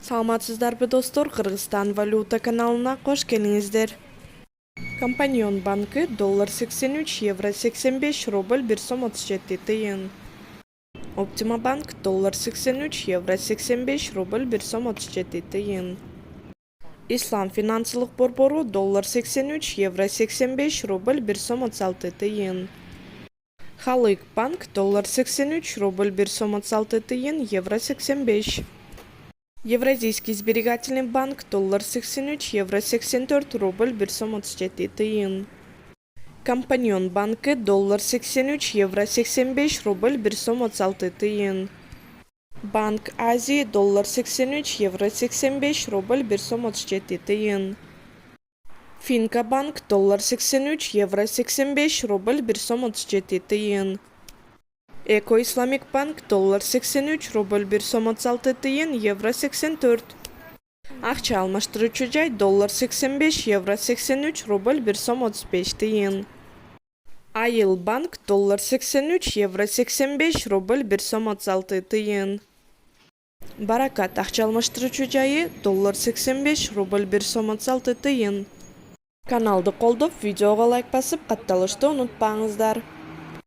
Саламатсыздарбы достор, Кыргызстан валюта каналына кош келиңиздер. Компаньон банкы доллар 83, евро 85, рубль 1 сом 37 тыйын. Оптима банк доллар 83, евро 85, рубль 1 сом 37 тыйын. Ислам финансылык борбору доллар 83, евро 85, рубль 1 сом 36 тыйын. Халык банк доллар 83, рубль 1 сом 36 тыйын, евро 85. Евразийский сберегательный банк доллар 83, евро 84, рубль 1 сом 37 тыйын. Компаньон банкы доллар 83, евро 85, рубль 1 сом 36 тыйын. Банк Азии доллар 83, евро 85, рубль 1 сом 37 тыйын. Финка банк доллар 83, евро 85, рубль 1 сом 37 тыйын. Эко Исламик банк доллар 83, рубль 1 сом 36 тыйын, евро 84. Акча алмаштыруучу жай доллар 85, евро 83, рубль 1 сом 35 тыйын. Айыл банк доллар 83, евро 85, рубль 1 сом 36 тыйын. Баракат акча алмаштыруучу жайы доллар 85, рубль 1 сом 36 тыйын. Каналды колдоп, видеого лайк басып, катталышты унутпаңыздар.